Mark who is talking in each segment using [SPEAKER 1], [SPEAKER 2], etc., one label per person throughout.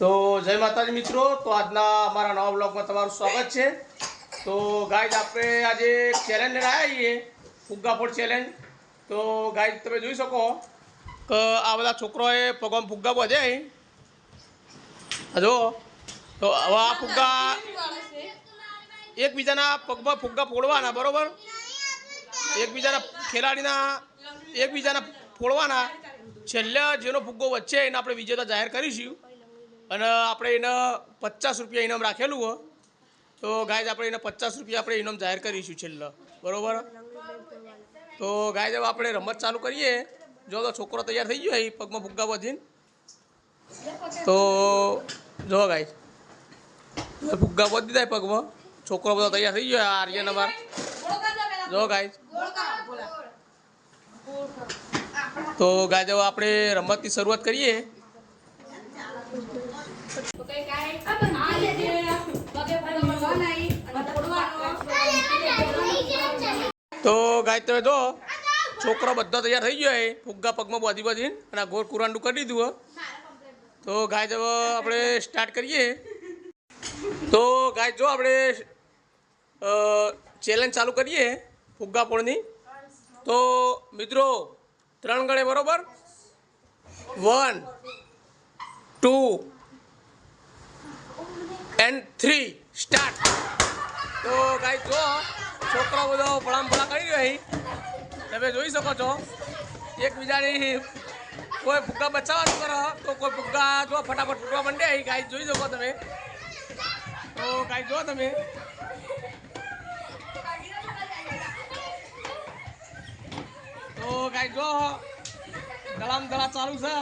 [SPEAKER 1] તો જય માતાજી મિત્રો, તો આજના અમારા નવા બ્લોગમાં તમારું સ્વાગત છે। તો ગાઈઝ આપણે આજે ચેલેન્જ લઈને આવ્યા છીએ, ફુગ્ગા ફોડ ચેલેન્જ। તો ગાઈઝ તમે જોઈ શકો કે આ બધા છોકરાઓએ પગમાં ફુગ્ગા બાંધ્યા જો। તો હવે આ ફુગ્ગા એકબીજાના પગમાં ફુગ્ગા ફોડવાના, બરાબર? એકબીજાના ખેલાડીના એકબીજાના ફોડવાના। છેલ્લે જેનો ફુગ્ગો વચ્ચે એને આપણે વિજેતા જાહેર કરીશું અને આપણે એને 50 રૂપિયા ઇનામ રાખેલું હોય। તો ગાઈઝ આપણે એને 50 રૂપિયા આપણે ઇનામ જાહેર કરીશું છેલ્લે, બરાબર? તો ગાઈઝ હવે આપણે રમત ચાલુ કરીએ। જો તો છોકરો તૈયાર થઈ ગયો પગમાં ફુગ્ગા બાંધીને। તો જો ગાઈઝ ફુગ્ગા બાંધી દીધા પગમાં, છોકરો બધો તૈયાર થઈ ગયો। આર્યન અમાર જો ગાઈઝ। તો ગાઈઝ હવે આપણે રમતની શરૂઆત કરીએ। તો ગાય તમે જો છોકરો બધો તૈયાર થઈ ગયો ફુગ્ગા પગમાં બાંધીને અને આ ગોળ કુરાંડું કરી દીધું। તો ગાય હવે આપણે સ્ટાર્ટ કરીએ। તો ગાય જો આપણે ચેલેન્જ ચાલુ કરીએ ફુગ્ગા ફોડની। તો મિત્રો 3 ગણે, બરોબર? 1 2 and 3 સ્ટાર્ટ। તો ગાય જો છોકરો બધો ભળામ કરી રહ્યો તમે જોઈ શકો છો। એકબીજાની કોઈ ફુગ્ગા બચાવવાનું કરો તો કોઈ ફુગ્ગા જો ફટાફટ ફૂટવા માંડે ગાય જોઈ શકો તમે। તો ગાય જો તમે તો ગાય જો દળામ દળા ચાલુ છે,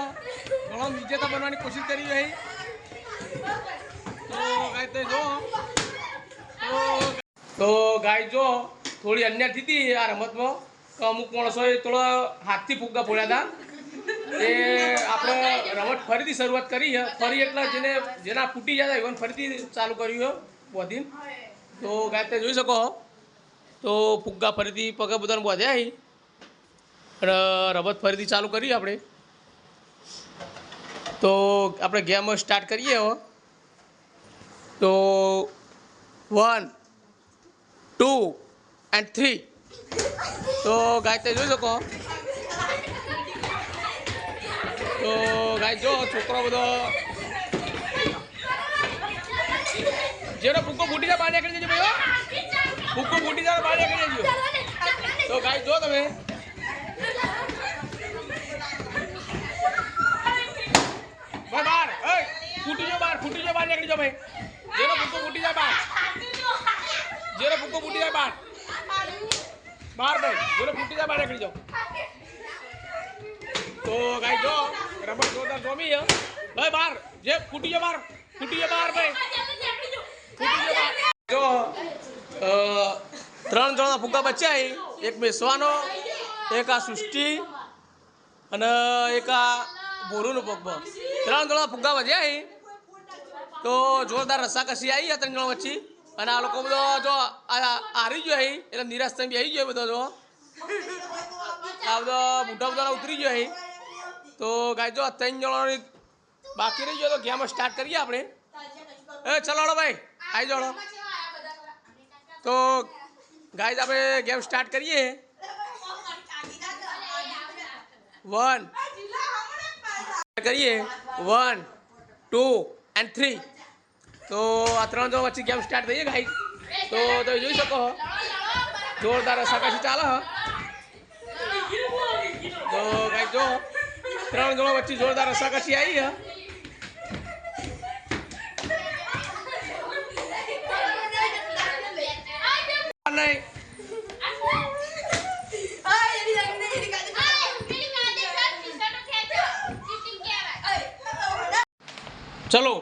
[SPEAKER 1] ઘણો વિજેતા બનવાની કોશિશ કરી રહી। તો ગાય તે જો તો ગાય જો થોડી અન્ય થતી આ રમતમાં તો અમુક માણસોએ થોડા હાથથી ફુગ્ગા ફોડ્યા હતા। એ આપણે રમત ફરીથી શરૂઆત કરી છે, ફરી એટલે જેના ફૂટી જતા ઇવન ફરીથી ચાલુ કર્યું બાંધીને। તો ગાય તે જોઈ શકો તો ફુગ્ગા ફરીથી પગે બધાને બાંધ્યા અને રમત ફરીથી ચાલુ કરી આપણે। તો આપણે ગેમ સ્ટાર્ટ કરીએ હવે। તો 1 2 and 3 તો ગાય તે જોઈ શકો। તો ગાય જો છોકરો બધો જેનો ફુગ્ગો ફૂટી જાય બહાર નીકળી જજો ભાઈ, ફુગ્ગો ફૂટી જાય બહાર નીકળી જજો। તો ગાય જો તમે ભાઈ બહાર ફૂટી જાઓ, બહાર નીકળી જાઓ ભાઈ। જેનો ફુગ્ગો ફૂટી જાય બહાર, જેનો ફુગ્ગો ફૂટી જાય બહાર ભાઈ, જેનો ફૂટી જાય બહાર નીકળી જાઓ। તો ગાય જો રમત જોરદાર જોમી છે ભાઈ, બહાર જે ફૂટી જાય બહાર, ભાઈ ફૂટી જાય બહાર। જો 3 જણા ફુગ્ગા બચ્યા, એક બેસવાનો, એક આ સૃષ્ટિ અને એક આ બોરુનું પગમાં। 3 જણા ફુગ્ગા વધ્યા। તો જોરદાર રસાકસી આવી 3 જણા વચ્ચે અને આ લોકો બધો જો હારી ગયો એટલે નિરાશ થઈને આવી ગયો બધો। જો આ બધો મોટા બધા ઉતરી ગયો। તો ગાય જો 3 જણાની બાકી રહી ગયો। તો ગેમ સ્ટાર્ટ કરીએ આપણે। ચલો ભાઈ આવી જાઓ। તો ગાય આપણે ગેમ સ્ટાર્ટ કરીએ। 1 2 and 3 તો આ 3 જણા વચ્ચે ગેમ સ્ટાર્ટ થઈએ ગાય। તો તમે જોઈ શકો જોરદાર રસાકસી ચાલે। તો ગાય જો 3 જણા વચ્ચે જોરદાર રસાકસી આવી છે। ચલો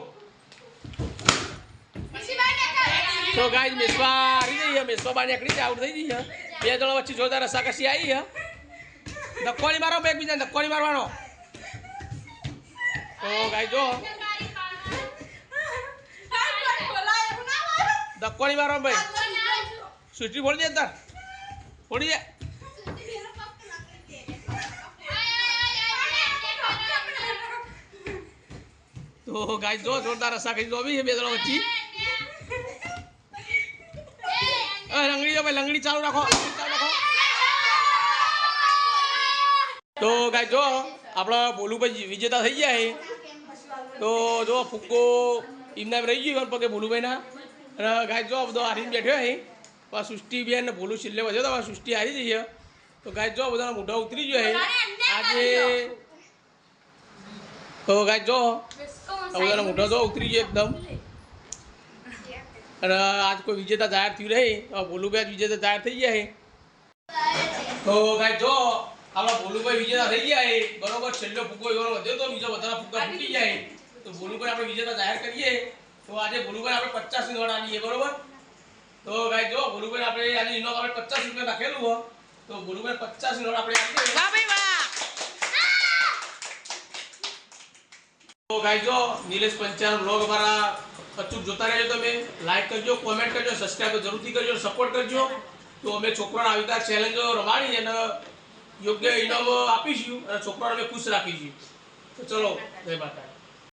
[SPEAKER 1] તો ગાઈઝ મેસવા હારી જઈએ, મેસવા બહાર નીકળી જાય, આઉટ થઈ જઈએ। 2 જણા વચ્ચે જોરદાર રસાકસી આવી છે। ધક્કોની મારો એકબીજાને, ધક્કોની મારવાનો। તો ગાઈઝ જો ધક્કોની મારો ભાઈ, સૃષ્ટિ ફોડી દે, અંદર ફોડી દે। તો તો ગાય જો જોરદાર રસ્સા ખાઈ જોવી છે બે જણા વચ્ચે લંગડી જો ભાઈ લંગડી ચાલુ રાખો તો ગાય જો આપણા ભોલુભાઈ વિજેતા થઈ ગયા છે તો જો ફુગ્ગો એમના રહી ગયું પગે ભોલુભાઈના અને ગાય જો બધો હારીને બેઠ્યો છે સૃષ્ટિ બેન ને ભોલું છેલ્લે વધ્યો તો સૃષ્ટિ હારી જઈએ તો ગાય જો બધાના મોઢા ઉતરી ગયો છે આજે તો ગાય જો બધાના મોઢા જો ઉતરી ગયો એકદમ અને આજ કોઈ વિજેતા જાહેર થયું રહી ભોલુભાઈ વિજેતા જાહેર થઈ ગયા છે તો ગાય જો આપણા ભોલુભાઈ વિજેતા થઈ ગયા છે બરોબર છેલ્લો ફુગ્ગો એવાનો વધ્યો તો બીજો બધા ફુગ્ગા ફૂટી જાય તો ભોલુભાઈ આપણે વિજેતા જાહેર કરીએ તો આજે ભોલુભાઈ આપણે 50 ની નોટ આલીએ બરોબર તો ગાય જો ભોલુભાઈ આપણે આજે ઇનામ આપણે 50 રૂપિયા રાખેલું હો તો ભોલુભાઈ 50 ની નોટ આપણે આપીએ વાહ ભાઈ વાહ તો ગાય જો નિલેશ પંચાલ બ્લોગ અમારા અચૂક જોતા રહેજો તમે લાઈક કરજો કોમેન્ટ કરજો સબસ્ક્રાઇબ જરૂરથી કરજો સપોર્ટ કરજો તો અમે છોકરાને આવી રીતે ચેલેન્જો રમાડી અને યોગ્ય ઇનામ આપીશું અને છોકરાઓને ખુશ રાખીશું તો ચલો જય માતા